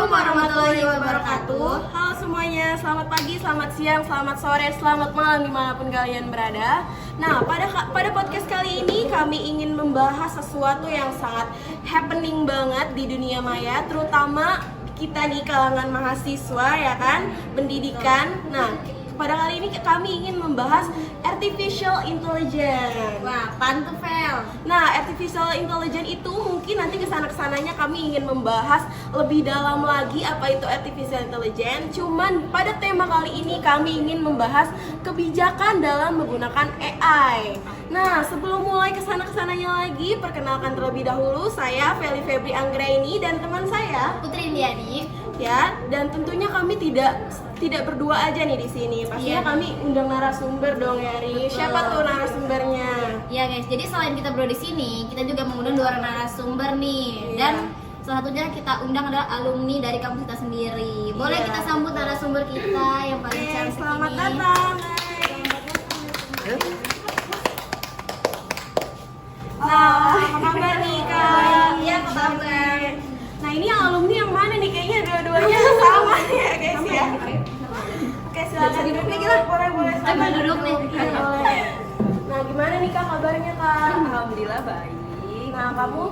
Assalamualaikum warahmatullahi wabarakatuh. Halo semuanya, selamat pagi, selamat siang, selamat sore, selamat malam dimanapun kalian berada. Nah, pada podcast kali ini kami ingin membahas sesuatu yang sangat happening banget di dunia maya, terutama kita di kalangan mahasiswa ya kan, pendidikan. Nah, pada kali ini kami ingin membahas artificial intelligence. Wah, pantufel. Nah, artificial intelligence itu mungkin nanti kesana-kesananya kami ingin membahas lebih dalam lagi apa itu artificial intelligence. Cuman pada tema kali ini kami ingin membahas kebijakan dalam menggunakan AI. Nah, sebelum mulai kesana-kesananya lagi, perkenalkan terlebih dahulu saya Feli Febri Anggraini dan teman saya Putri Indiani. ya. Dan tentunya kami tidak berdua aja nih di sini. Pastinya Iya. kami undang narasumber dong ya, Ri. Siapa tuh narasumbernya? Ya guys, jadi selain kita berdua di sini, kita juga mengundang dua orang narasumber nih. Iya. Dan salah satunya kita undang adalah alumni dari kampus kita sendiri. Boleh Iya. kita sambut narasumber kita yang paling Oke, cantik selamat ini. datang. Nah, apa kabar nih Kak? Iya, apa kabar? Nah, ini yang alumni yang mana nih? Kayaknya dua-duanya sama nih ya guys ya. Oke, silakan duduk nih kita. Boleh. Sambil duduk nih. Boleh. Nah, gimana nih Kak kabarnya Kak? Alhamdulillah baik. Nah, kamu?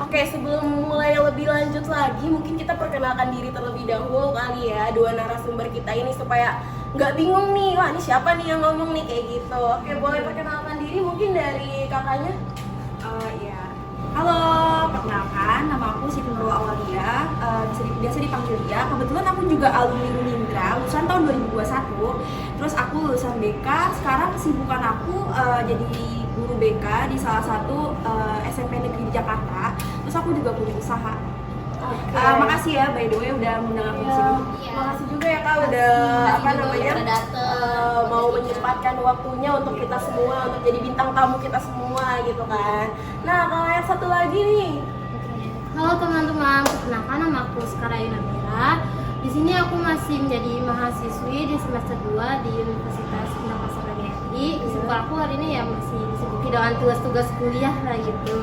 Oke, sebelum mulai lebih lanjut lagi, mungkin kita perkenalkan diri terlebih dahulu kali ya, dua narasumber kita ini supaya nggak bingung nih, wah ini siapa nih yang ngomong nih kayak gitu. Oke, boleh perkenalkan diri mungkin dari kakaknya? Ya. Halo, perkenalkan nama aku Siti Nurul Awalia, biasa dipanggil Dia. Kebetulan aku juga alumni Unindra, lulusan tahun 2021. Terus aku lulusan BK, sekarang kesibukan aku jadi guru BK di salah satu SMP negeri di Jakarta. Terus aku juga punya usaha. Oke. Makasih ya by the way udah mengundang aku di Iya, sini. Iya. makasih juga ya Kak udah Udah dateng. mau menyempatkan waktunya untuk kita semua, untuk jadi bintang tamu kita semua gitu kan. Nah, kalau yang satu lagi nih, Halo teman-teman, perkenalkan nama aku Skara Yunamira. Di sini aku masih menjadi mahasiswi di semester 2 di Universitas Unpad RI. Kesibukan aku hari ini ya masih disibuki dengan tugas-tugas kuliah lah gitu.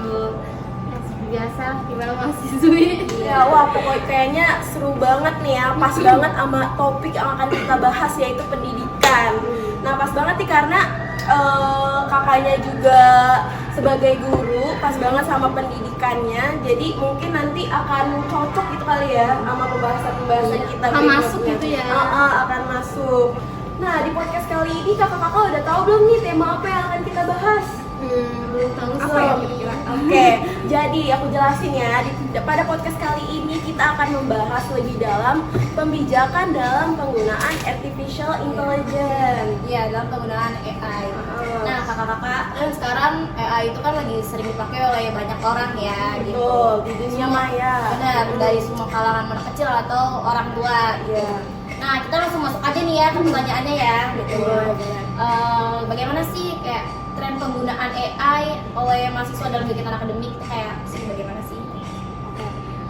Ya, seperti biasa, gimana mahasiswi? ya wah pokoknya kayaknya seru banget nih ya, pas banget sama topik yang akan kita bahas yaitu pendidikan. Nah, pas banget nih karena kakaknya juga sebagai guru, pas banget sama pendidikannya. Jadi mungkin nanti akan cocok gitu kali ya sama pembahasan kita Akan berikutnya. masuk gitu ya. Akan masuk. Nah, di podcast kali ini kakak-kakak udah tahu belum nih tema apa yang akan kita bahas? Belum tahu Apa ya sih. kira-kira? Oke, jadi aku jelasin ya. Pada podcast kali ini kita akan membahas lebih dalam pembijakan dalam penggunaan artificial intelligence. Iya, dalam penggunaan AI. Heeh. Nah, kakak-kakak, kan sekarang AI itu kan lagi sering dipakai oleh banyak orang ya, gitu. Betul, di dunia Semua- maya. Benar, dari semua kalangan anak kecil atau orang tua. Iya. Nah, kita langsung masuk aja nih ya ke pertanyaannya ya, gitu. Boleh. Bagaimana sih kayak tren penggunaan AI oleh mahasiswa dalam kegiatan akademik kayak sih bagaimana sih?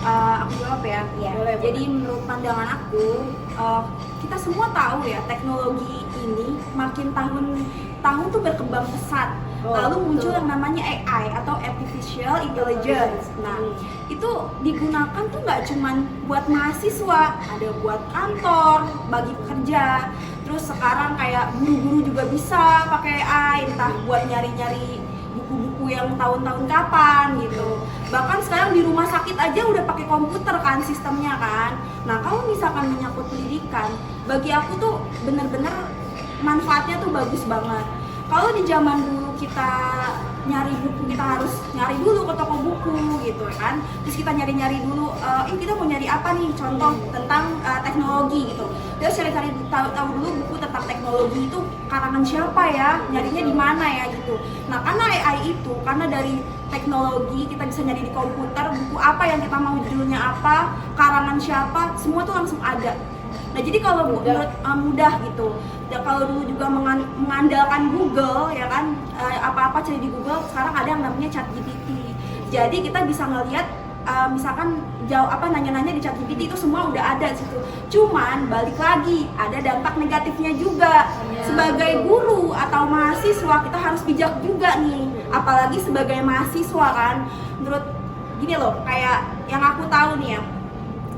Aku jawab ya. Iya. Boleh, Jadi menurut pandangan aku, kita semua tahu ya teknologi ini makin tahun tuh berkembang pesat. Oh, Lalu muncul betul. yang namanya AI atau artificial intelligence. Nah, itu digunakan tuh nggak cuman buat mahasiswa, ada buat kantor, bagi pekerja. Terus sekarang kayak guru-guru juga bisa pakai AI, entah buat nyari-nyari buku-buku yang tahun-tahun kapan gitu. Bahkan sekarang di rumah sakit aja udah pakai komputer kan sistemnya kan. Nah, kalau misalkan menyangkut pendidikan, bagi aku tuh bener-bener manfaatnya tuh bagus banget. Kalau di zaman dulu kita nyari buku, kita harus nyari dulu ke toko buku gitu kan. Terus kita nyari-nyari dulu, kita mau nyari apa nih, contoh tentang teknologi gitu. Terus cari-cari tahu dulu buku tentang teknologi itu karangan siapa ya, nyarinya di mana ya gitu. Nah, karena AI itu, karena dari teknologi kita bisa nyari di komputer buku apa yang kita mau, judulnya apa, karangan siapa, semua tuh langsung ada. Nah, jadi kalau mudah gitu. Ya, kalau dulu juga mengandalkan Google ya kan, apa-apa cari di Google, sekarang ada yang namanya ChatGPT. Jadi kita bisa ngelihat misalkan nanya-nanya di ChatGPT itu semua udah ada situ. Cuman balik lagi ada dampak negatifnya juga. Sebagai guru atau mahasiswa kita harus bijak juga nih. Apalagi sebagai mahasiswa kan. Menurut gini loh, kayak yang aku tahu nih ya.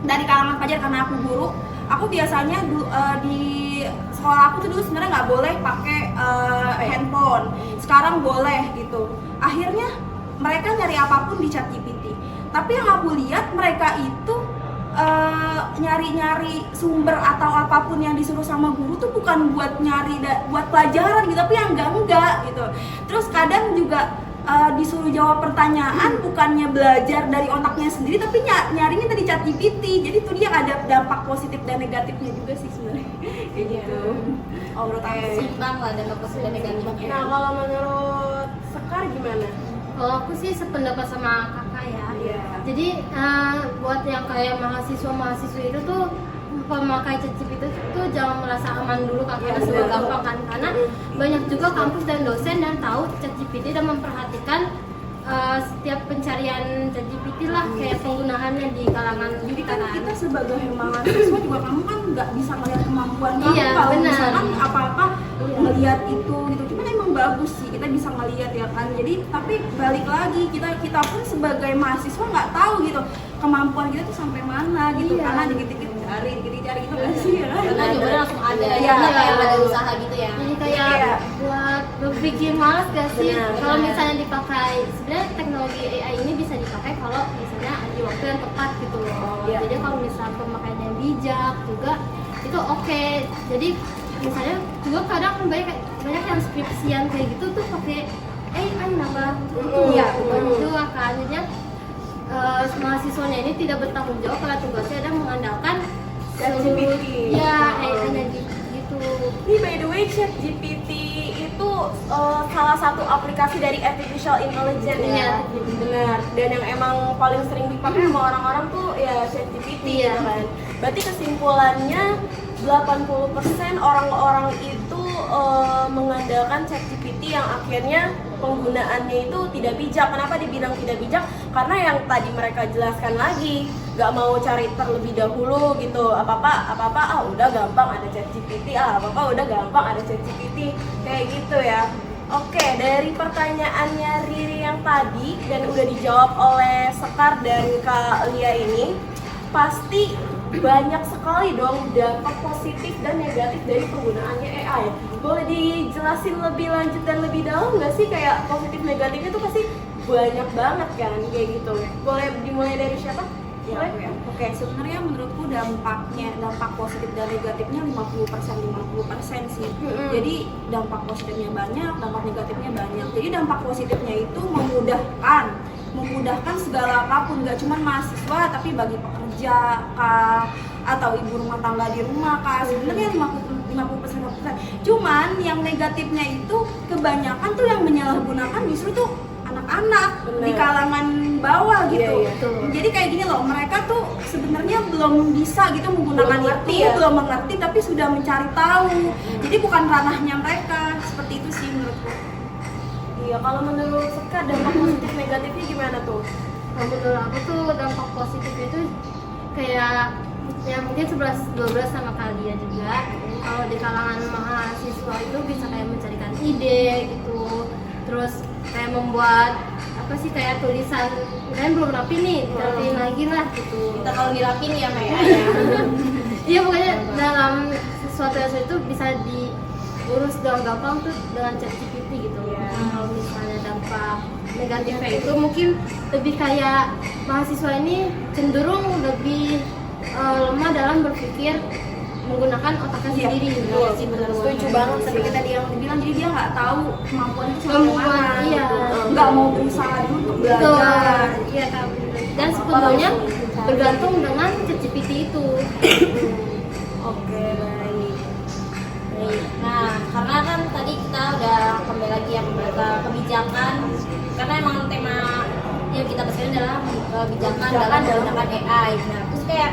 dari kalangan pelajar karena aku guru. Aku biasanya di sekolah aku tuh dulu sebenarnya nggak boleh pakai handphone, sekarang boleh gitu. Akhirnya mereka nyari apapun di ChatGPT. Tapi yang aku lihat mereka itu nyari-nyari sumber atau apapun yang disuruh sama guru tuh bukan buat nyari buat pelajaran gitu, tapi yang enggak gitu. Terus kadang juga disuruh jawab pertanyaan bukannya belajar dari otaknya sendiri, tapi nyarinya dari ChatGPT. Jadi itu dia ada dampak positif dan negatifnya juga sih sebenarnya. Kayak gitu. Oh, menurut aku sih. Seimbang lah dampak positif dan negatifnya. Nah, kalau menurut Sekar gimana? Kalau aku sih sependapat sama kakak ya. Iya. Jadi buat yang kayak mahasiswa-mahasiswa itu tuh pemakai ChatGPT itu jangan merasa aman dulu kan, karena sudah gampang kan, karena banyak juga kampus dan dosen yang tahu ChatGPT dan memperhatikan setiap pencarian ChatGPT lah, kayak penggunaannya di kalangan Jadi kan kita sebagai mahasiswa juga kamu kan nggak bisa ngeliat kemampuan kamu Iya, kalau benar. misalkan apa-apa ngeliat itu gitu. Cuman emang bagus sih kita bisa ngeliat ya kan. Jadi tapi balik lagi kita pun sebagai mahasiswa nggak tahu gitu kemampuan kita tuh sampai mana gitu, Iya. karena dikit-dikit cari gitu nggak sih ya kan? Karena jawabannya langsung ada, Iya. ya kayak ada usaha gitu ya. Jadi Iya. kayak buat berpikir malas gak sih? Benar, Kalau benar. misalnya dipakai, sebenarnya teknologi AI ini bisa dipakai kalau misalnya di waktu yang tepat gitu loh. Iya. Jadi kalau misalnya pemakaiannya yang bijak juga itu oke. Jadi misalnya juga kadang banyak yang skripsian kayak gitu tuh pakai AI nambah itu Iya. itu akhirnya mahasiswanya ini tidak bertanggung jawab kalau tugasnya ada mengandalkan ChatGPT. ya AI-nya gitu. Ini by the way, ChatGPT itu salah satu aplikasi dari artificial intelligence ya. Iya. Benar. Dan yang emang paling sering dipakai sama orang-orang tuh ya ChatGPT Iya. ya kan. Berarti kesimpulannya 80% orang-orang itu mengandalkan ChatGPT yang akhirnya penggunaannya itu tidak bijak. Kenapa dibilang tidak bijak? Karena yang tadi mereka jelaskan lagi, nggak mau cari terlebih dahulu gitu. Apa-apa udah gampang ada ChatGPT, apa-apa udah gampang ada ChatGPT, kayak gitu ya. Oke, dari pertanyaannya Riri yang tadi dan udah dijawab oleh Sekar dan Kak Lia ini, pasti banyak sekali dong dampak positif dan negatif dari penggunaannya AI. Boleh dijelasin lebih lanjut dan lebih dalam nggak sih, kayak positif negatifnya tuh pasti banyak banget kan kayak gitu. Boleh dimulai dari siapa? Ya, aku ya. Oke, sebenarnya menurutku dampak positif dan negatifnya 50% sih. Jadi dampak positifnya banyak, dampak negatifnya banyak. Jadi dampak positifnya itu memudahkan segala apapun, nggak cuma mahasiswa tapi bagi pekerja kah atau ibu rumah tangga di rumah kah, sebenarnya 50%. Cuman yang negatifnya itu kebanyakan tuh yang menyalahgunakan justru tuh anak-anak Bener. di kalangan bawah gitu. Iya, iya. Jadi kayak gini loh, mereka tuh sebenarnya belum bisa gitu menggunakan Belum mengerti itu, ya? belum mengerti tapi sudah mencari tahu. Jadi bukan ranahnya mereka. Seperti itu sih menurutku. Iya, kalau menurut Sekar dampak positif negatifnya gimana tuh? Kalau menurut aku tuh dampak positif itu kayak ya mungkin 11-12 sama kalian juga. Kalau di kalangan mahasiswa itu bisa kayak mencarikan ide gitu, terus kayak membuat apa sih kayak tulisan kalian belum rapi nih, rapiin lagi lah gitu. Kita kalau dirapin ya Maya ya. Iya pokoknya dalam sesuatu itu bisa diurus dengan gampang tuh dengan ChatGPT gitu. Iya. Nah, kalau misalnya dampak negatifnya itu mungkin lebih kayak mahasiswa ini cenderung lebih lemah dalam berpikir menggunakan otaknya sendiri. betul. Sih, Setuju banget sih. Seperti tadi yang dibilang, jadi dia nggak tahu kemampuan itu sampai Kemampuan, mana iya. gitu. Nggak mau berusaha dulu untuk Betul. belajar. Iya Kak. Dan sepenuhnya bergantung dengan ChatGPT itu. Oke, baik. Baik. Nah, karena kan tadi kita udah kembali lagi ya ke kebijakan, karena emang tema yang kita bahas ini adalah kebijakan dalam menggunakan AI. Nah, terus kayak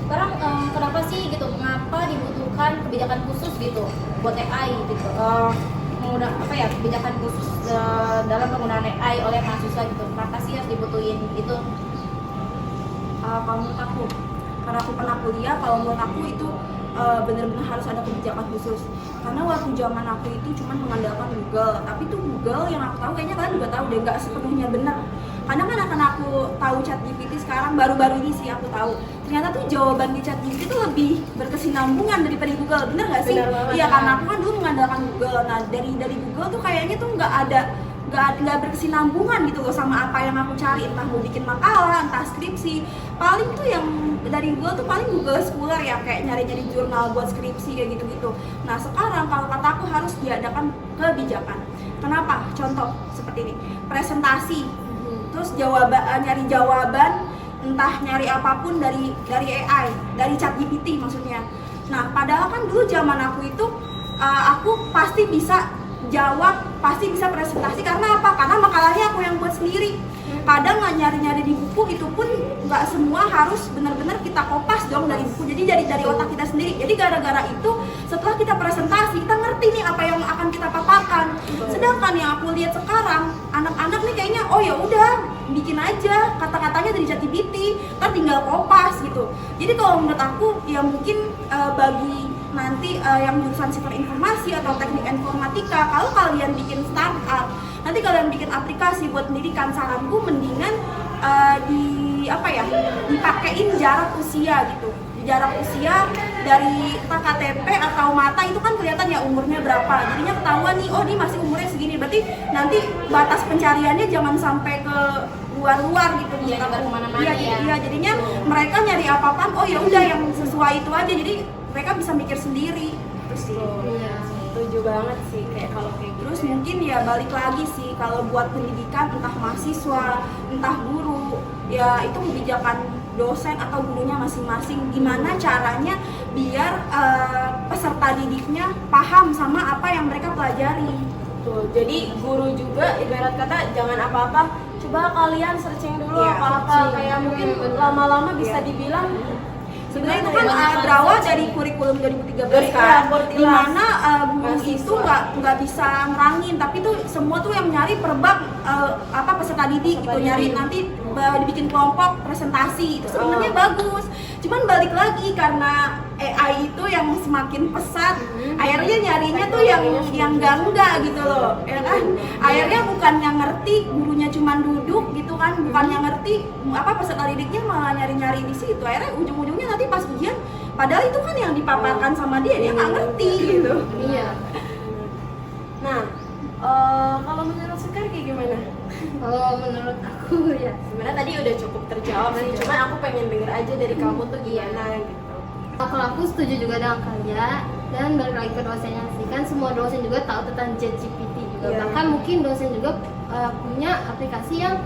sekarang kenapa sih gitu? Mengapa dibutuhkan kebijakan khusus gitu buat AI gitu? Kebijakan khusus dalam penggunaan AI oleh mahasiswa gitu. Kenapa sih harus dibutuhin itu? Kalau menurut aku, karena aku pernah kuliah, kalau menurut aku itu benar-benar harus ada kebijakan khusus. Karena waktu zaman aku itu cuma mengandalkan Google, tapi tuh Google yang aku tahu kayaknya kalian juga tahu deh, nggak sepenuhnya benar. Kadang kan akan aku tahu ChatGPT sekarang baru-baru ini sih aku tahu. Ternyata tuh jawaban di ChatGPT tuh lebih berkesinambungan daripada di Google. Bener nggak sih? Bener banget, Iya, ya. karena aku kan dulu mengandalkan Google. Nah, dari Google tuh kayaknya tuh nggak berkesinambungan gitu loh sama apa yang aku cari, entah mau bikin makalah, entah skripsi. Paling tuh yang dari Google tuh paling Google Scholar ya, kayak nyari-nyari jurnal buat skripsi kayak gitu-gitu. Nah sekarang kalau kata aku harus diadakan kebijakan. Kenapa? Contoh seperti ini, presentasi, terus nyari jawaban, entah nyari apapun dari AI, dari ChatGPT maksudnya. Nah padahal kan dulu zaman aku itu aku pasti bisa jawab, pasti bisa presentasi. Karena apa? Karena makalahnya aku yang buat sendiri. Kadang nggak nyari-nyari di buku, itu pun nggak semua harus benar-benar kita kopas dong dari buku. Jadi dari otak kita sendiri. Jadi gara-gara itu setelah kita presentasi kita ngerti nih apa yang akan kita paparkan. Sedangkan yang aku lihat sekarang anak-anak nih kayaknya oh ya udah bikin aja kata-katanya dari ChatGPT, kan tinggal kopas gitu. Jadi kalau menurut aku ya mungkin bagi nanti yang jurusan siber informasi atau teknik informatika, kalau kalian bikin startup, nanti kalian bikin aplikasi buat pendidikan, saranku mendingan dipakein jarak usia gitu. Jarak usia dari KTP atau mata itu kan kelihatan ya umurnya berapa. Jadinya ketahuan nih, oh dia masih umurnya segini. Berarti nanti batas pencariannya jangan sampai ke luar-luar gitu. Iya, kemana-mana ya. Iya, jadinya mereka nyari apa-apa, oh ya udah yang sesuai itu aja. Jadi mereka bisa mikir sendiri. Terus sih. Iya. Setuju banget sih kayak kalau kayak gitu. Terus mungkin ya balik lagi sih, kalau buat pendidikan entah mahasiswa, entah guru, ya itu kebijakan dosen atau gurunya masing-masing. Gimana caranya biar peserta didiknya paham sama apa yang mereka pelajari. Tuh, jadi guru juga ibarat kata jangan apa-apa, coba kalian searching dulu Iya, apa-apa, kayak mungkin lama-lama bisa dibilang Sebenarnya itu kan berawal dari kurikulum 2013 Dari kan, Kurtilas. di mana guru Mahasiswa. itu nggak bisa ngerangin, tapi tuh semua tuh yang nyari per bab peserta didik gitu, nyari nanti dibikin kelompok presentasi itu sebenarnya bagus. Cuman balik lagi karena AI itu yang semakin pesat, akhirnya nyarinya tuh yang enggak gitu loh, ya kan? Akhirnya bukan yang ngerti, gurunya cuman duduk gitu kan, bukan yang ngerti peserta didiknya malah nyari-nyari di situ. Akhirnya ujung-ujungnya nanti pas ujian, padahal itu kan yang dipaparkan sama dia nggak ngerti gitu. Iya. Nah, kalau menurut Sekar kayak gimana? Kalau menurut aku ya Sebenarnya tadi udah cukup terjawab sih, cuman aku pengen denger aja dari kamu tuh gimana gitu. kalau aku setuju juga dengan kalian, dan balik lagi ke dosennya sih, kan semua dosen juga tahu tentang ChatGPT juga. Iya. Bahkan mungkin dosen juga punya aplikasi yang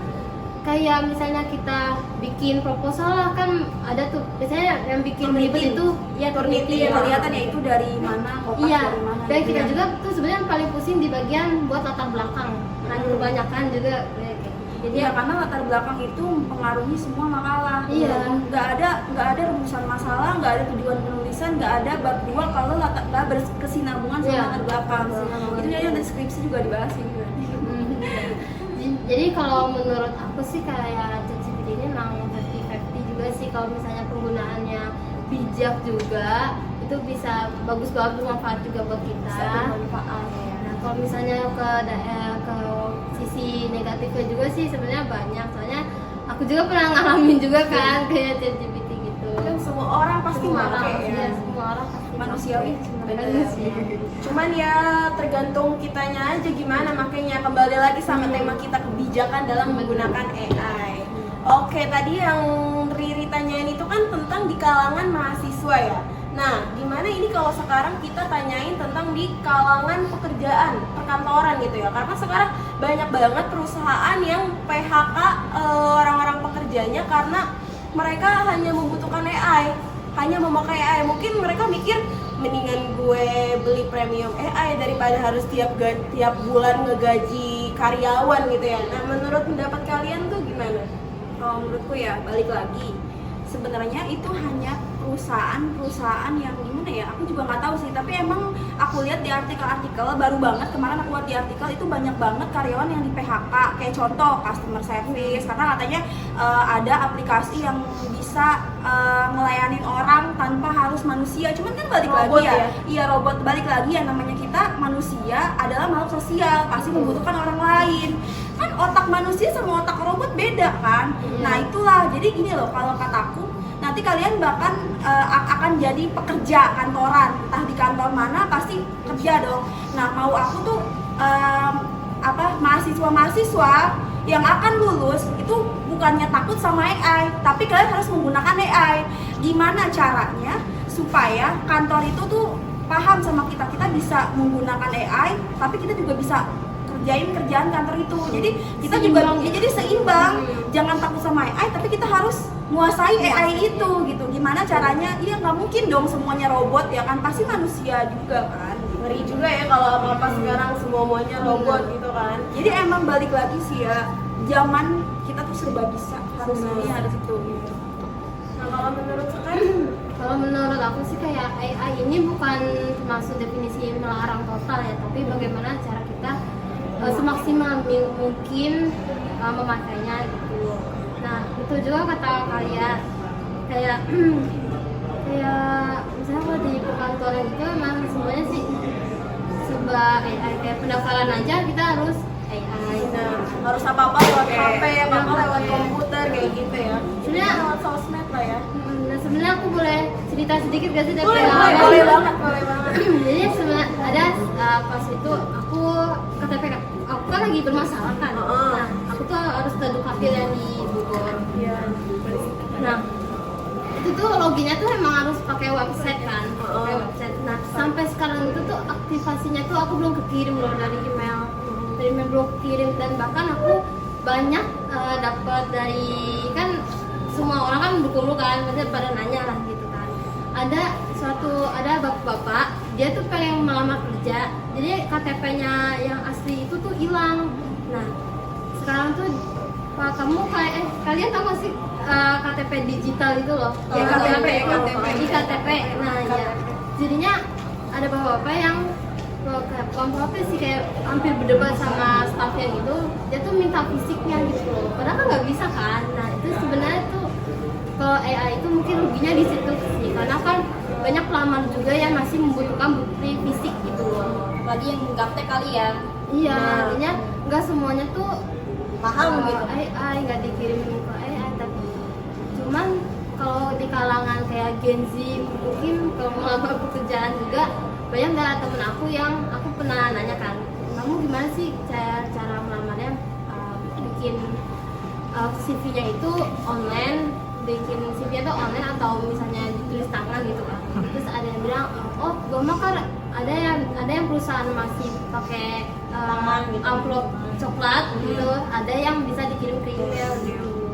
kayak misalnya kita bikin proposal lah, kan ada tuh biasanya yang bikin ribet itu ya Turnitin, kelihatan ya itu dari mana, kopas iya, dari mana. dan gitu kita kan. juga tuh sebenarnya yang paling pusing di bagian buat latar belakang. Kan kebanyakan juga kayak gitu. Jadi Iya, karena latar belakang itu mempengaruhi semua makalah. Iya. Nggak ada rumusan masalah, nggak ada tujuan penulisan, nggak ada bab 2 kalau nggak berkesinambungan sama Iya. latar belakang. Berkesinambungan. Itu jadi deskripsi juga dibahas gitu. Jadi kalau menurut aku sih kayak ChatGPT ini memang 50-50 juga sih. Kalau misalnya penggunaannya bijak juga, itu bisa bagus banget, bermanfaat juga buat kita. Bisa bermanfaat, ya. Nah kalau misalnya ke sisi negatifnya juga sih sebenarnya banyak. Soalnya aku juga pernah ngalamin juga kan kayak ChatGPT gitu. Kan semua orang pasti Semua make orang, ya. iya, semua orang pasti Manusiawi make. sebenarnya. Manusiawi. Cuman ya tergantung kitanya aja gimana makanya. Kembali lagi sama tema kita, kebijakan dalam menggunakan AI. Oke, tadi yang Riri tanyain itu kan tentang di kalangan mahasiswa ya. Nah, gimana ini kalau sekarang kita tanyain tentang di kalangan pekerjaan, perkantoran gitu ya. Karena sekarang banyak banget perusahaan yang PHK orang-orang pekerjanya karena mereka hanya membutuhkan AI, hanya memakai AI. Mungkin mereka mikir mendingan gue beli premium AI daripada harus tiap bulan ngegaji karyawan gitu ya. Nah, menurut pendapat kalian tuh gimana? Kalau menurutku ya balik lagi, sebenarnya itu hanya perusahaan yang gimana gimana ya, aku juga nggak tahu sih, tapi emang aku lihat di artikel-artikel baru banget kemarin aku lihat di artikel itu banyak banget karyawan yang di PHK, kayak contoh customer service, karena katanya ada aplikasi yang bisa ngelayanin orang tanpa harus manusia. Cuman kan balik Robot lagi ya, ya? iya robot, balik lagi ya, namanya kita manusia adalah makhluk sosial, pasti membutuhkan orang lain. Kan otak manusia sama otak robot beda kan. Nah itulah, jadi gini loh, kalau kataku nanti kalian bahkan akan jadi pekerja kantoran, entah di kantor mana pasti kerja dong. Nah mau aku tuh mahasiswa yang akan lulus itu bukannya takut sama AI, tapi kalian harus menggunakan AI. Gimana caranya supaya kantor itu tuh paham sama kita bisa menggunakan AI, tapi kita juga bisa kerjain kerjaan kantor itu. Jadi kita Seimbang. juga ya, jadi seimbang. Jangan takut sama AI, tapi kita harus menguasai AI itu gitu. Gimana caranya? Iya nggak mungkin dong semuanya robot ya kan, pasti manusia juga kan. Ngeri juga ya kalau apa-apa sekarang semua maunya robot gitu kan. Jadi emang balik lagi sih ya, zaman kita tuh serba bisa, harus Benar. ini harus itu gitu. Nah kalau menurut Sekar, Kalau menurut aku sih kayak AI ini bukan termasuk definisi melarang total ya, tapi bagaimana cara kita semaksimal mungkin memakainya gitu. Nah itu juga kata kalian kayak misalnya kalau di perkantoran itu emang semuanya sih serba AI, kayak pendaftaran aja kita harus AI. nah, harus apa-apa lewat Oke. HP, apa-apa lewat komputer kayak gitu ya. Sebenarnya Lewat sosmed lah ya. Nah sebenarnya aku boleh cerita sedikit gak sih dari Boleh pengalaman? banget, boleh banget. Jadi sebenarnya ada pas itu aku KTP aku kan lagi bermasalah kan. Heeh. Nah aku tuh harus ke Dukcapil yang di Bogor. Iya. Nah itu tuh loginnya tuh emang harus pakai website kan, pakai Oh. website. Nah sampai sekarang itu tuh aktivasinya tuh aku belum kekirim loh dari email, belum kekirim, dan bahkan aku banyak dapat dari kan semua orang kan mendukung lu kan, maksudnya pada nanya lah gitu kan. Ada bapak-bapak dia tuh pengen melamar kerja, jadi KTP-nya yang asli itu tuh hilang. Nah sekarang tuh Pak, kalian tahu nggak sih KTP digital itu loh? Ya, KTP. Di KTP. Nah, ya. Jadinya ada bapak-bapak yang bapak sih kayak hampir berdebat sama staffnya gitu. Dia tuh minta fisiknya gitu loh. Padahal kan nggak bisa kan. Nah, itu sebenarnya tuh kalau AI itu mungkin ruginya di situ sih, karena kan banyak pelamar juga yang masih membutuhkan bukti fisik gitu loh. Apalagi yang gaptek kali ya. Iya, Nah. artinya nggak semuanya tuh Paham gitu. AI nggak dikirim ke AI, tapi cuman kalau di kalangan kayak Gen Z mungkin kalau melamar pekerjaan juga banyak dari temen aku yang aku pernah nanya kan, kamu gimana sih cara melamarnya, bikin CV-nya itu online, bikin CV itu online atau misalnya ditulis tangan gitu kan. Terus ada yang bilang, oh gue mah kan ada yang perusahaan masih pakai Tangan gitu. amplop coklat gitu, ada yang bisa dikirim ke email gitu.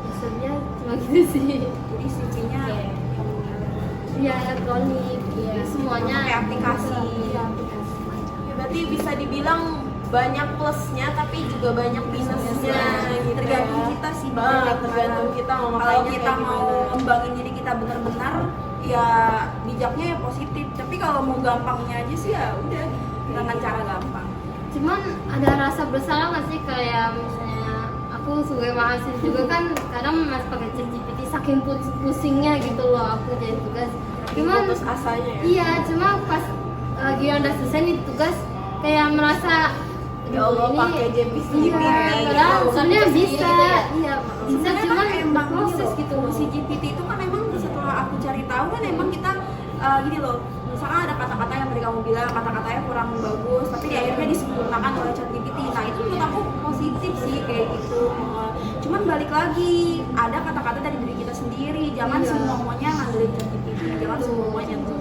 Maksudnya cuma gitu sih. Jadi CV-nya Iya elektronik, Iya. semuanya pakai aplikasi. Iya, aplikasi. Ya, berarti bisa dibilang banyak plusnya tapi juga banyak minusnya gitu. Tergantung ya. kita sih, Tergantung kita mau kalau makainya kita kayak mau gimana. ngembangin diri kita benar-benar ya bijaknya ya positif, tapi kalau mau gampangnya aja sih ya udah dengan cara gampang. Cuman ada rasa bersalah nggak sih, kayak misalnya aku sebagai mahasiswa juga kan kadang masih pakai ChatGPT saking pusingnya gitu loh aku jadi tugas. Cuman Putus asanya ya. iya, cuma pas lagi udah selesai nih tugas kayak merasa Ya Allah, "Aduh, pakai GPT iya, gitu. padahal sebenarnya Sendiri bisa, gitu ya. iya bisa, Sebenarnya cuman kan emang proses gini gitu. loh, si GPT itu kan emang setelah aku cari tahu kan emang kita gini loh, misalkan ada kata-kata yang tadi kamu bilang kata-katanya kurang bagus, tapi di akhirnya disempurnakan oleh ChatGPT. Nah itu menurut aku positif sih kayak gitu. Cuman balik lagi, ada kata-kata dari diri kita sendiri, jangan Iya. semuanya ngandelin ChatGPT, jangan semuanya tuh.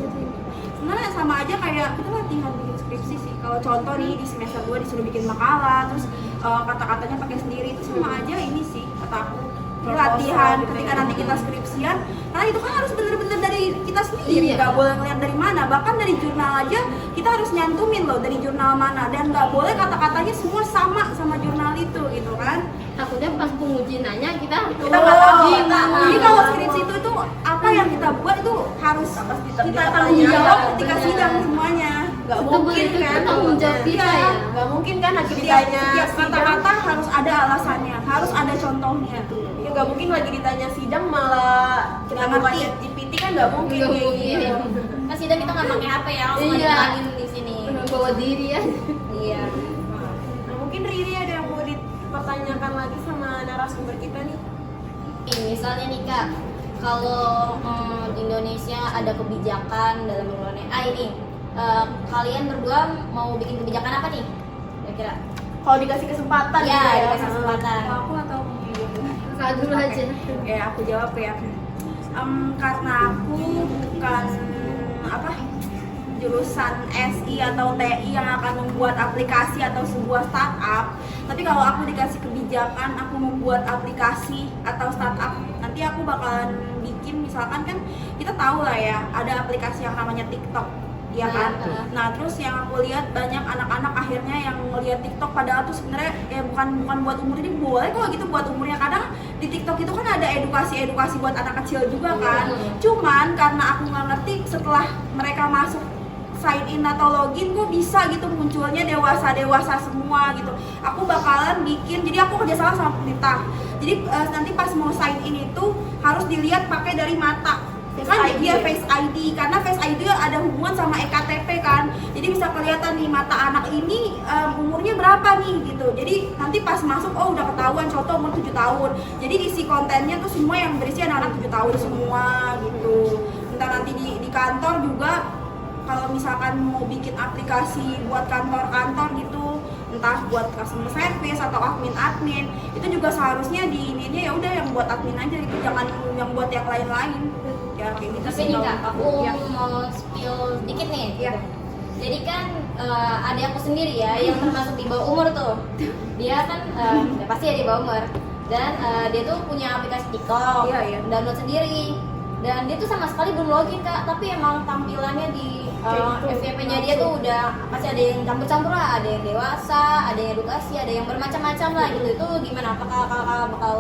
Sebenarnya sama aja kayak kita latihan bikin skripsi sih. Kalau contoh nih di semester 2 disuruh bikin makalah, terus kata-katanya pakai sendiri, itu sama aja ini sih kata aku. Ini latihan ketika nanti kita skripsian, karena itu kan harus bener-bener dari kita sendiri, Iya. nggak boleh ngeliat dari mana. Bahkan dari jurnal aja kita harus nyantumin loh dari jurnal mana, dan nggak boleh kata-katanya semua sama jurnal itu gitu kan. Takutnya pas penguji nanya kita Kita nggak tahu. bingung. Jadi kalau skripsi itu apa yang kita buat itu harus kita kita tanggung jawab tanyakan. ketika Benar. sidang semuanya. Nggak Itu mungkin itu kan tanggung jawab kita Iya. ya. nggak mungkin kan lagi Setiap ditanya sidang kata-kata harus ada alasannya, harus ada contohnya. ya nggak mungkin lagi ditanya sidang malah kita Nggak buka ngerti. GPT kan nggak mungkin Nggak kayak mungkin. gitu. Kan sidang kita nggak pakai HP ya, langsung Iya. dibilangin di sini. Bawa diri ya. Iya. Nah, mungkin Riri ada yang mau dipertanyakan lagi sama narasumber kita nih. Misalnya nih Kak, kalau di Indonesia ada kebijakan dalam penggunaan AI nih, kalian berdua mau bikin kebijakan apa nih? Kira-kira? Kalau dikasih kesempatan Ya, gitu ya. dikasih kesempatan. Kalau aku atau Kakak dulu aja. Oke, aku jawab ya. Karena aku bukan apa jurusan SI atau TI yang akan membuat aplikasi atau sebuah startup. Tapi kalau aku dikasih kebijakan, aku membuat aplikasi atau startup, nanti aku bakalan bikin, misalkan kan kita tahu lah ya, ada aplikasi yang namanya TikTok, ya kan? Nah, terus yang aku lihat banyak anak-anak akhirnya yang ngeliat TikTok, padahal tuh sebenarnya ya bukan buat umur ini, boleh kok gitu buat umurnya. Kadang di TikTok itu kan ada edukasi buat anak kecil juga kan. Cuman karena aku nggak ngerti, setelah mereka masuk sign in atau login kok bisa gitu munculnya dewasa semua gitu. Aku bakalan bikin, jadi aku kerjasama sama pemerintah. Jadi nanti pas mau sign in itu harus dilihat pakai dari mata. Kan dia Face ID, karena Face ID ada hubungan sama EKTP kan. Jadi bisa kelihatan nih mata anak ini umurnya berapa nih gitu. Jadi nanti pas masuk oh udah ketahuan contoh umur 7 tahun. Jadi isi kontennya tuh semua yang berisi anak-anak 7 tahun semua gitu. Entah nanti di kantor juga kalau misalkan mau bikin aplikasi buat kantor-kantor gitu, entah buat customer service atau admin, itu juga seharusnya di ininya ya udah yang buat admin aja gitu, jangan yang buat yang lain-lain. Ya kayak gitu Tapi sih. nih kalau- Kak, aku ya. mau spill dikit nih. Iya. Jadi kan adik aku sendiri ya yang termasuk di bawah umur tuh. Dia kan ya pasti ya di bawah umur. Dan dia tuh punya aplikasi TikTok, Iya, iya. download sendiri. Dan dia tuh sama sekali belum login Kak, tapi emang tampilannya di FYP-nya dia tuh udah pasti ada yang campur-campur lah, ada yang dewasa, ada yang edukasi, ada yang bermacam-macam lah gitu. Itu gimana? Apakah kakak bakal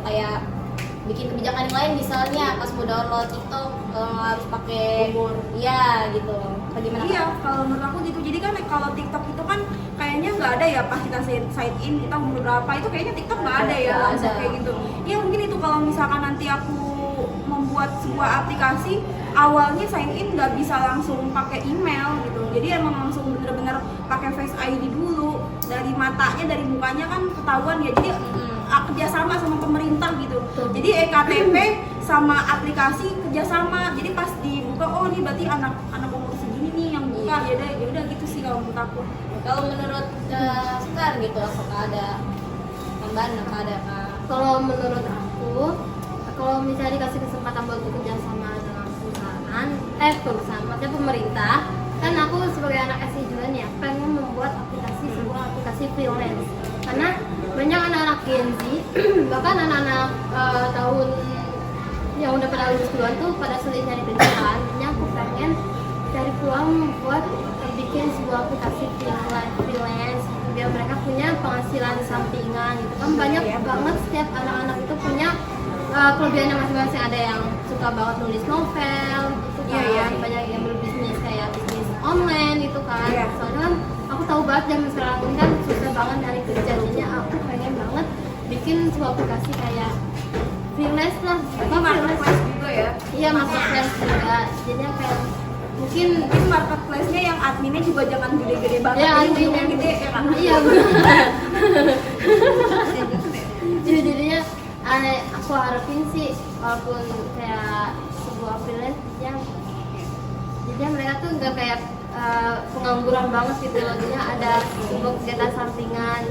kayak bikin kebijakan yang lain, misalnya pas mau download TikTok harus pakai umur, iya gitu. Apa gimana? Iya, kalau menurut aku gitu. Jadi kan kalau TikTok itu kan kayaknya nggak ada ya pas kita sign in kita umur berapa, itu kayaknya TikTok nggak ada ya, Nggak langsung ada. kayak gitu. Ya mungkin itu kalau misalkan nanti aku membuat sebuah aplikasi, awalnya sign in nggak bisa langsung pakai email gitu. Jadi emang langsung bener-bener pakai Face ID dulu, dari matanya, dari mukanya kan ketahuan ya. Jadi kerjasama sama pemerintah gitu. Jadi EKTP sama aplikasi kerjasama. Jadi pas dibuka, oh ini berarti anak umur segini nih yang buka. Ya udah gitu sih kalau menurut aku. Kalau menurut Sekar gitu, apakah ada tambahan, apa ada Kak? Kalau menurut aku, kalau misalnya dikasih kesempatan buat bekerja sama dengan perusahaan, maksudnya pemerintah, kan aku sebagai anak SI juga nih ya, pengen membuat sebuah aplikasi freelance. Karena banyak anak-anak Gen Z, bahkan anak-anak tahun yang udah pada lulus duluan tuh pada sulit nyari kerjaan. Jadi aku pengen cari peluang buat bikin sebuah aplikasi freelance biar mereka punya penghasilan sampingan gitu kan. Banyak banget setiap anak-anak itu punya kelebihannya masing-masing. Ada yang suka banget nulis novel gitu kan, banyak yang berbisnis kayak bisnis online gitu kan. Soalnya kan aku tahu banget zaman sekarang ini kan susah banget cari kerja, jadi aku pengen banget bikin sebuah aplikasi kayak freelance lah. Ini marketplace juga ya. Iya, marketplace juga. Jadi kayak mungkin Marketplace-nya yang adminnya juga jangan gede-gede banget. ya Jadi adminnya ujungnya gede ya kan. iya benar. Jadi jadinya aku harapin sih walaupun kayak sebuah freelance yang jadinya mereka tuh nggak kayak pengangguran banget gitu loh. Jadinya ada sebuah kegiatan sampingan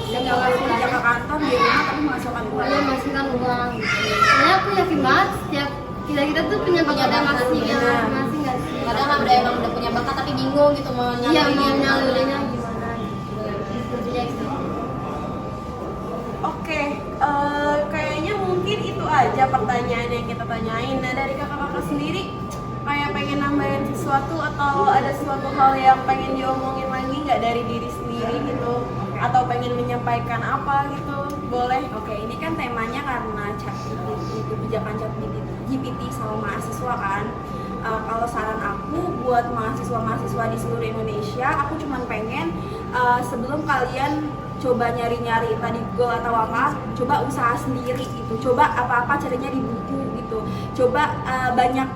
dan Nggak harus kerja ke kantor di rumah tapi menghasilkan uang. dia masukkan uang gitu. Soalnya aku yakin banget setiap kita tuh punya bakat masing-masing nggak sih? Kadang emang udah punya bakat tapi bingung gitu mau Iya, mau nyalurinnya nyalurinnya gimana gitu. Intinya gitu. Oke, kayaknya mungkin itu aja pertanyaan yang kita tanyain. Nah, dari kakak-kakak sendiri kayak pengen nambahin sesuatu atau ada suatu hal yang pengen diomongin lagi nggak dari diri sendiri gitu, atau pengen menyampaikan apa gitu, boleh. Oke, ini kan temanya karena ChatGPT, kebijakan ChatGPT GPT sama mahasiswa kan. Kalau saran aku buat mahasiswa-mahasiswa di seluruh Indonesia, aku cuman pengen sebelum kalian coba nyari-nyari tadi Google atau apa, coba usaha sendiri gitu, coba apa-apa caranya di buku gitu, coba banyak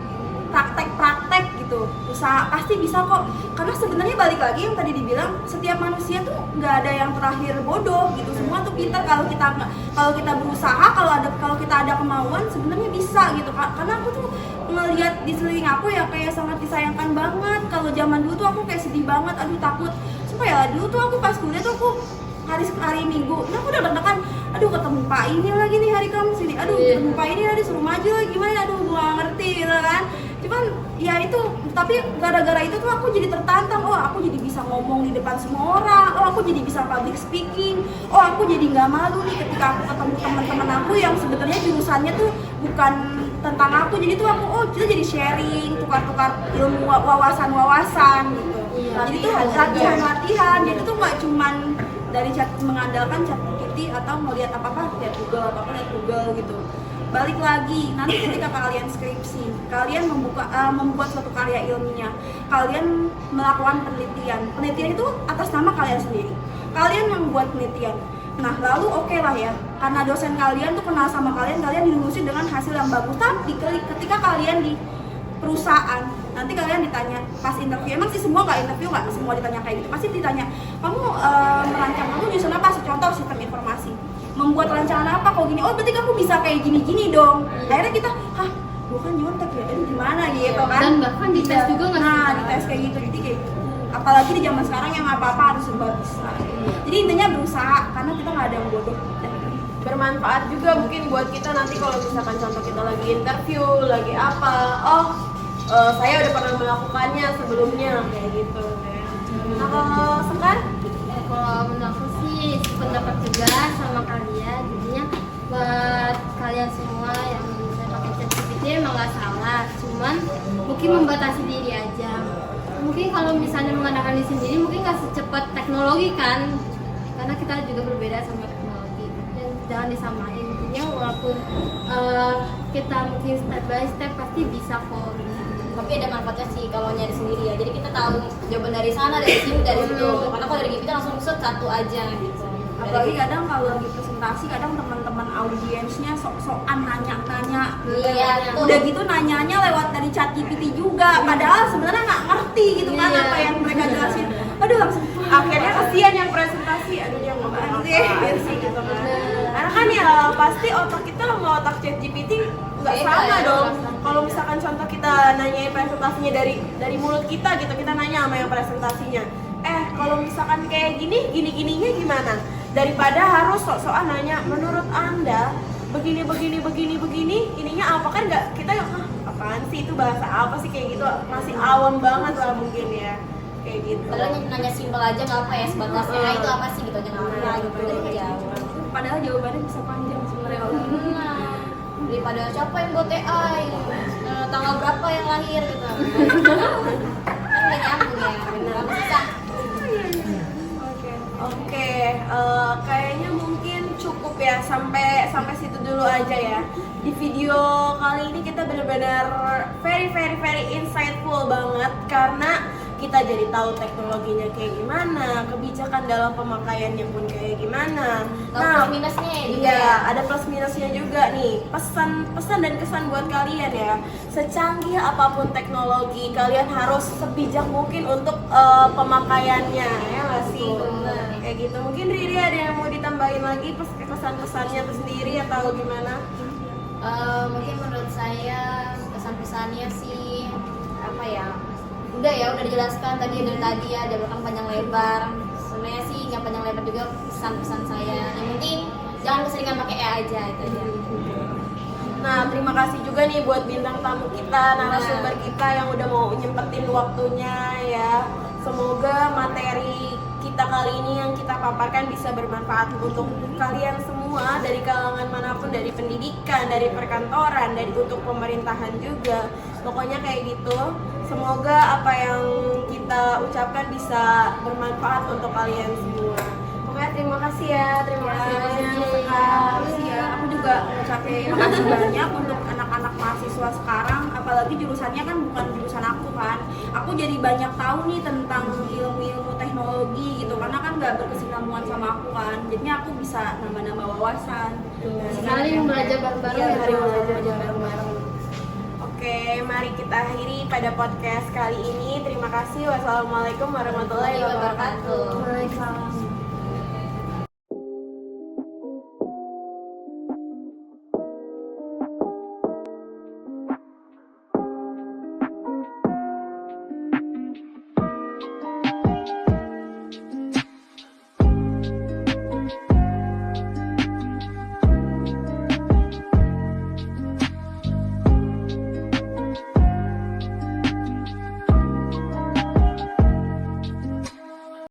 praktek-praktek gitu, usaha pasti bisa kok. Karena sebenarnya balik lagi yang tadi dibilang, setiap manusia tuh nggak ada yang terakhir bodoh gitu, semua tuh pintar kalau kita berusaha, kalau kita ada kemauan sebenarnya bisa gitu. Karena aku tuh ngelihat di sekeliling aku ya kayak sangat disayangkan banget. Kalau zaman dulu tuh aku kayak sedih banget, aduh takut supaya dulu tuh aku pas kuliah tuh aku hari Minggu, aku udah deg-degan, aduh ketemu Pak ini lagi nih hari Kamis ini, aduh ketemu Pak ini lagi suruh maju lagi gimana, aduh gua gak ngerti gitu kan. Cuman ya itu, tapi gara-gara itu tuh aku jadi tertantang, oh aku jadi bisa ngomong di depan semua orang, oh aku jadi bisa public speaking, oh aku jadi nggak malu nih ketika aku ketemu teman-teman aku yang sebenarnya jurusannya tuh bukan tentang aku, jadi tuh aku kita jadi sharing, tukar-tukar ilmu, wawasan gitu. Jadi tuh latihan, jadi tuh nggak cuman dari mengandalkan ChatGPT atau melihat apa-apa lihat Google atau lihat Google gitu. Balik lagi, nanti ketika kalian skripsi, kalian membuat suatu karya ilmiah, kalian melakukan penelitian itu atas nama kalian sendiri. Kalian membuat penelitian. Nah, lalu oke lah ya, karena dosen kalian tuh kenal sama kalian dilulusin dengan hasil yang bagus. Tapi ketika kalian di perusahaan, nanti kalian ditanya pas interview, emang sih semua nggak interview, nggak semua ditanya kayak gitu, pasti ditanya kamu kamu jurusan apa, contoh sistem informasi, membuat rancangan apa kok gini, oh berarti kamu bisa kayak gini dong. Akhirnya kita gua kan nyontek ya, ini gimana gitu kan, dan bahkan di tes juga nggak sih? Di tes kayak gitu, jadi kayak gitu. Apalagi di zaman sekarang yang apa-apa harus serba bisa. Jadi intinya berusaha, karena kita nggak ada yang bodoh. Bermanfaat juga mungkin buat kita nanti kalau misalkan contoh kita lagi interview, lagi apa, saya udah pernah melakukannya sebelumnya kayak gitu. Nah kalau Sekar? Kalau menurut aku sih pendapat juga sama kalian, jadinya buat kalian semua yang bisa pakai ChatGPT emang nggak salah, cuman mungkin membatasi diri aja. Mungkin kalau misalnya mengandalkan diri sendiri mungkin nggak secepat teknologi kan, karena kita juga berbeda sama teknologi, dan jangan disamain. Intinya walaupun kita mungkin step by step pasti bisa kok. Tapi ada manfaatnya sih kalau nyari sendiri ya, jadi kita tahu jawaban dari sana, dari sini, dari situ. Karena kalau dari GPT langsung satu aja gitu. Apalagi kadang kalau lagi presentasi, kadang teman-teman audiensnya sok-sokan nanya-nanya. Iya, Udah gitu nanyanya lewat dari ChatGPT juga, padahal sebenarnya nggak ngerti gitu kan apa yang mereka jelasin. Aduh langsung Akhirnya kasihan yang presentasi, aduh dia ngomong apa sih gitu kan. Karena kan ya pasti otak kita sama otak ChatGPT nggak Beda sama ya, dong. nggak sama. Kalau misalkan contoh kita nanyain presentasinya dari mulut kita gitu, kita nanya sama yang presentasinya. Kalau misalkan kayak gininya gimana? Daripada harus sok-sokan nanya, menurut Anda begini, ininya apa, kan nggak, kita apaan sih itu, bahasa apa sih kayak gitu, masih awam banget lah mungkin ya kayak gitu. Padahal nanya simpel aja nggak apa ya, sebatasnya itu apa sih gitu aja nggak apa gitu dari jauh. padahal jawabannya bisa panjang sebenarnya. Nah, daripada siapa yang buat AI, tanggal berapa yang lahir gitu. Kan nggak nyambung ya, beneran susah. Oke, kayaknya mungkin cukup ya sampai situ dulu aja ya. Di video kali ini kita benar-benar very insightful banget karena kita jadi tahu teknologinya kayak gimana, kebijakan dalam pemakaiannya pun kayak gimana. Tahu plus minusnya ya juga iya, ya? ada plus minusnya juga nih. Pesan dan kesan buat kalian ya. Secanggih apapun teknologi, kalian harus sebijak mungkin untuk pemakaiannya, ya nggak sih? Kayak gitu. Mungkin Riri ada yang mau ditambahin lagi kesan-pesannya tersendiri atau gimana? Mungkin menurut saya pesan-pesannya sih apa ya, udah dijelaskan tadi dari tadi ya, jabarkan panjang lebar. Sebenarnya sih nggak panjang lebar juga pesan-pesan saya, yang penting jangan keseringan pakai AI aja, itu aja. Nah, terima kasih juga nih buat bintang tamu kita, narasumber kita yang udah mau nyempetin waktunya ya. Semoga materi kita kali ini yang kita paparkan bisa bermanfaat untuk kalian semua, dari kalangan manapun, dari pendidikan, dari perkantoran, dari untuk pemerintahan juga. Pokoknya kayak gitu. Semoga apa yang kita ucapkan bisa bermanfaat untuk kalian semua. Pokoknya terima kasih ya, terima kasih banyak. Terus ya, aku juga ngucapin makasih banyak untuk anak-anak mahasiswa mahasiswa sekarang, apalagi jurusannya kan bukan jurusan aku kan. Aku jadi banyak tahu nih tentang ilmu-ilmu teknologi gitu, karena kan nggak berkesinambungan sama aku kan. Jadinya aku bisa nambah-nambah wawasan. Saling belajar bareng-bareng Iya, ya. saling belajar bareng-bareng. Oke, mari kita akhiri pada podcast kali ini. Terima kasih. Wassalamualaikum warahmatullahi wabarakatuh.